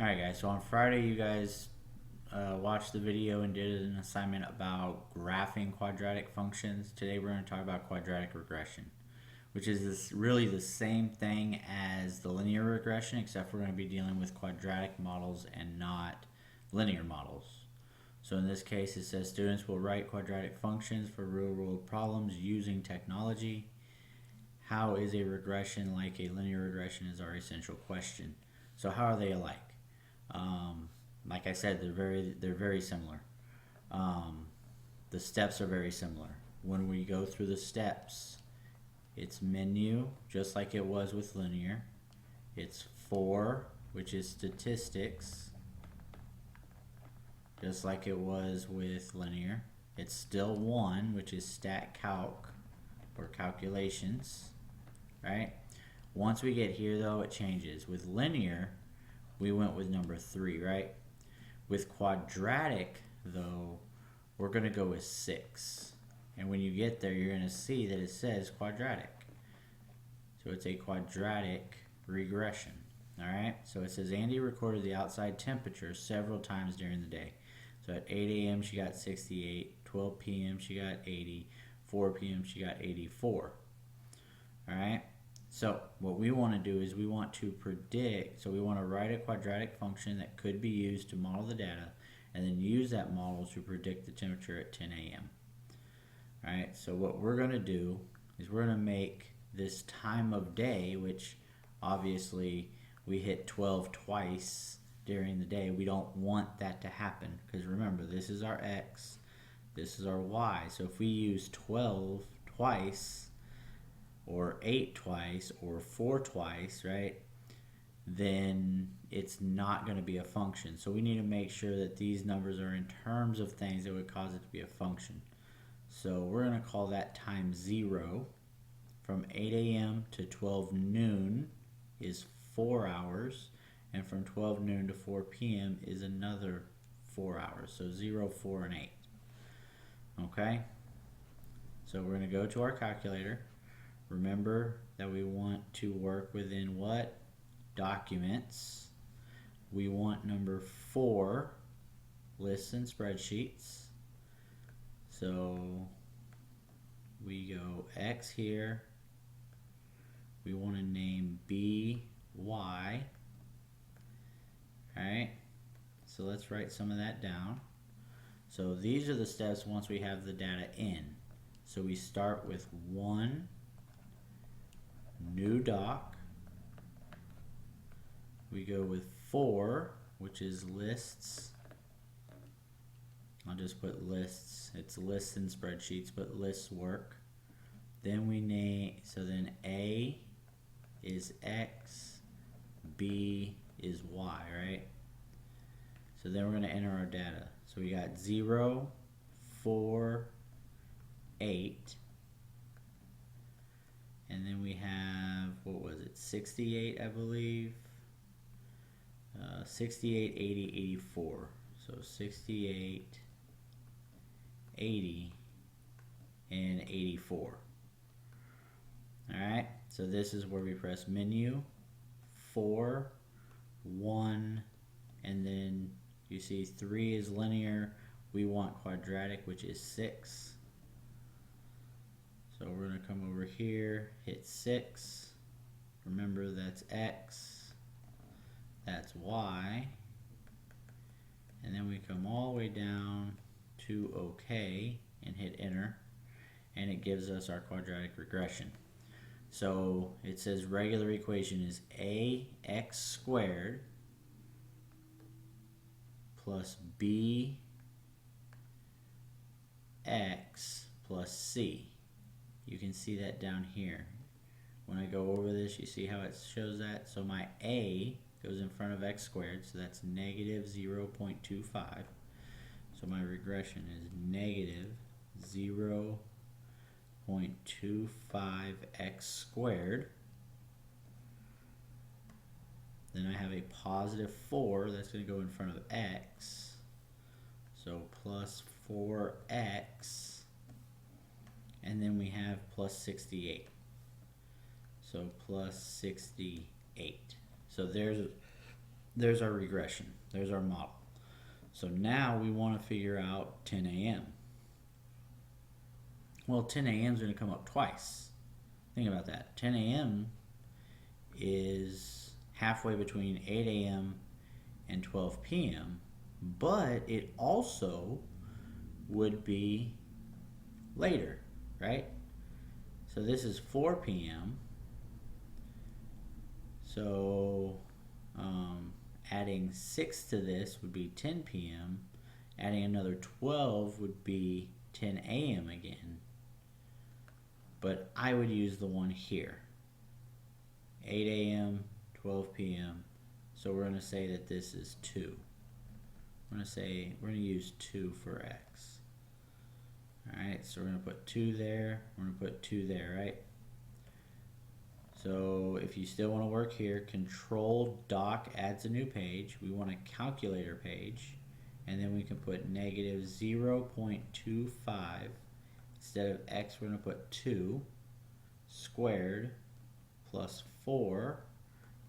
Alright guys, so on Friday you guys watched the video and did an assignment about graphing quadratic functions. Today we're going to talk about quadratic regression, which is really the same thing as the linear regression, except we're going to be dealing with quadratic models and not linear models. So in this case it says students will write quadratic functions for real-world problems using technology. How is a regression like a linear regression is our essential question. So how are they alike? Like I said, they're very similar. The steps are very similar. When we go through the steps, it's menu, just like it was with linear. It's for, which is statistics, just like it was with linear. It's still one, which is stat calc, or calculations, right? Once we get here though, it changes. With linear, we went with number 3, right? With quadratic though, we're going to go with 6. And when you get there, you're going to see that it says quadratic. So it's a quadratic regression. Alright, so it says Andy recorded the outside temperature several times during the day. So at 8 a.m. she got 68, 12 p.m. she got 80, 4 p.m. she got 84. Alright, so what we want to do is we want to predict, so we want to write a quadratic function that could be used to model the data and then use that model to predict the temperature at 10 a.m. Alright, so what we're going to do is we're going to make this time of day, which obviously we hit 12 twice during the day. We don't want that to happen because remember, this is our x, this is our y. So if we use 12 twice, or 8 twice, or 4 twice, right, then it's not going to be a function. So we need to make sure that these numbers are in terms of things that would cause it to be a function. So we're going to call that time 0. From 8 a.m. to 12 noon is 4 hours, and from 12 noon to 4 p.m. is another 4 hours. So 0, 4, and 8. Okay? So we're going to go to our calculator. Remember that we want to work within what? Documents. We want number 4, lists and spreadsheets. So we go X here. We want to name B, Y. Alright, so let's write some of that down. So these are the steps once we have the data in. So we start with 1, new doc. We go with 4, which is lists. I'll just put lists. It's lists and spreadsheets, but lists work. Then we name, so then A is X, B is Y, right? So then we're going to enter our data. So we got 0, 4, 8. And then we have, what was it, 68, I believe. 68, 80, 84. So 68, 80, and 84. Alright, so this is where we press menu, 4, 1, and then you see 3 is linear. We want quadratic, which is 6. So we're going to come over here, hit 6. Remember that's X, that's Y. And then we come all the way down to OK and hit enter. And it gives us our quadratic regression. So it says regular equation is ax squared plus bx plus c. You can see that down here. When I go over this, you see how it shows that? So my a goes in front of x squared, so that's negative 0.25. So my regression is negative 0.25x squared. Then I have a positive 4 that's going to go in front of x. So plus 4x. And then we have plus 68. So plus 68. So there's there's our regression. There's our model. So now we want to figure out 10 a.m. Well, 10 a.m. is going to come up twice. Think about that. 10 a.m. is halfway between 8 a.m. and 12 p.m., but it also would be later, right? So this is 4 p.m. So adding 6 to this would be 10 p.m. Adding another 12 would be 10 a.m. again. But I would use the one here. 8 a.m., 12 p.m. So we're going to say that this is 2. We're going to use 2 for x. Alright, so we're going to put 2 there. We're going to put 2 there, right? So if you still want to work here, Control Doc adds a new page. We want a calculator page. And then we can put negative 0.25. Instead of x, we're going to put 2 squared plus 4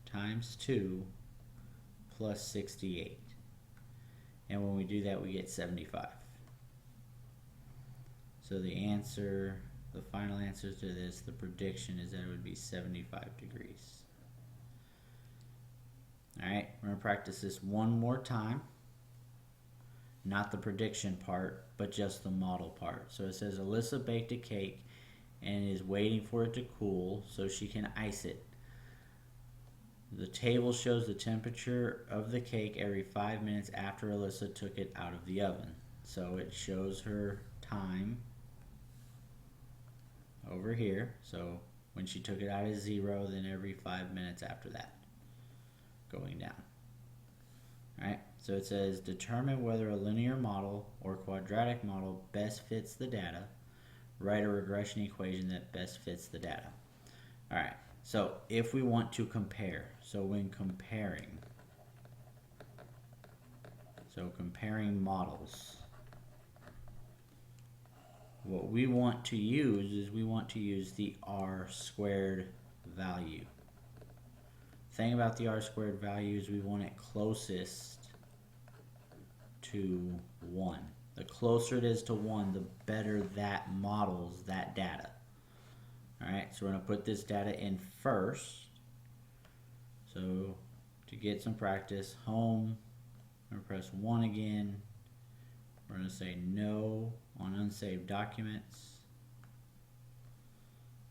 times 2 plus 68. And when we do that, we get 75. So the answer, the final answer to this, the prediction is that it would be 75 degrees. Alright, we're going to practice this one more time. Not the prediction part, but just the model part. So it says Alyssa baked a cake and is waiting for it to cool so she can ice it. The table shows the temperature of the cake every 5 minutes after Alyssa took it out of the oven. So it shows her time over here. So when she took it out is 0, then every 5 minutes after that, going down. Alright, so it says determine whether a linear model or quadratic model best fits the data. Write a regression equation that best fits the data. Alright, so if we want to compare, so when comparing models, what we want to use is we want to use the R squared value. Thing about the R squared value is we want it closest to 1. The closer it is to 1, the better that models that data. Alright, so we're going to put this data in first. So to get some practice, home, I'm going to press 1 again. We're going to say no on unsaved documents.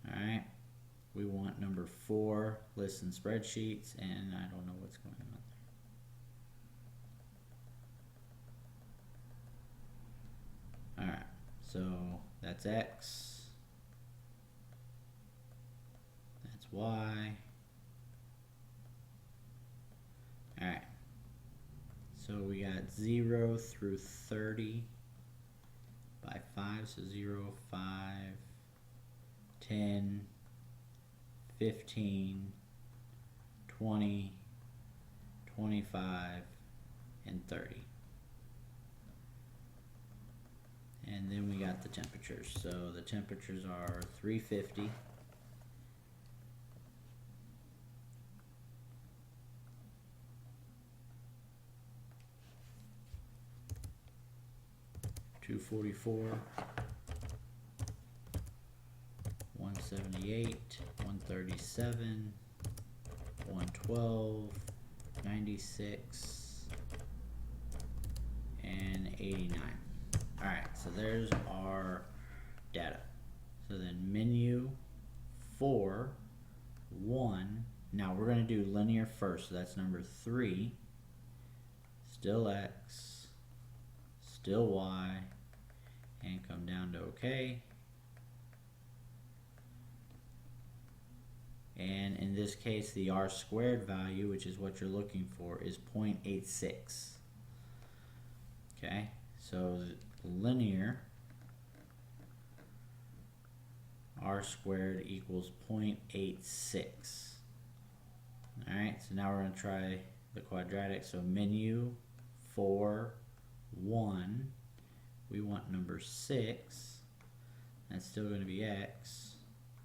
Alright, we want number 4, lists and spreadsheets, and I don't know what's going on there. Alright, so that's X, that's Y. Alright, so we got 0 through 30 by 5, so 0, 5, 10, 15, 20, 25, and 30. And then we got the temperatures. So the temperatures are 350, 244, 178, 137, 112, 96, and 89. Alright, so there's our data. So then menu 4, 1. Now we're going to do linear first, so that's number 3. Still X, still Y, and come down to OK. And in this case, the R squared value, which is what you're looking for, is 0.86. Okay, so linear R squared equals 0.86. Alright, so now we're going to try the quadratic. So menu 4, 1. We want number 6. That's still going to be X.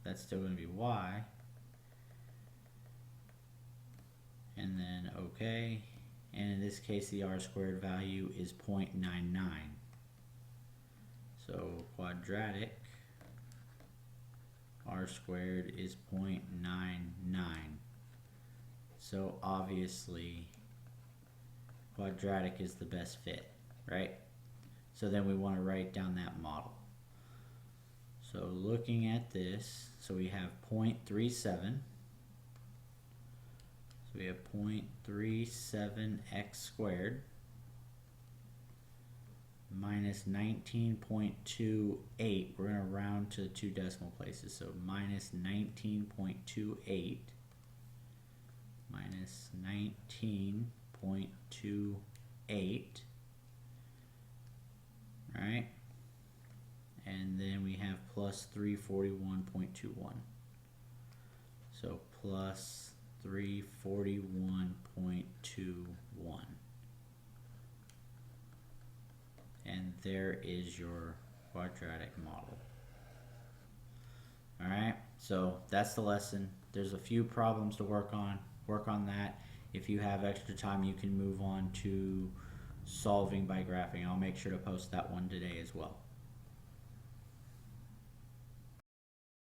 That's still going to be Y. And then OK. this case, the r squared value is 0.99. So quadratic r squared is 0.99. So obviously quadratic is the best fit, right? So then we want to write down that model. So looking at this, so we have 0.37. So we have 0.37x squared minus 19.28. We're going to round to 2 decimal places. So minus 19.28 minus 19.28. Right? And then we have plus 341.21. So plus 341.21. And there is your quadratic model. Alright, so that's the lesson. There's a few problems to work on. Work on that. If you have extra time, you can move on to solving by graphing. I'll make sure to post that one today as well.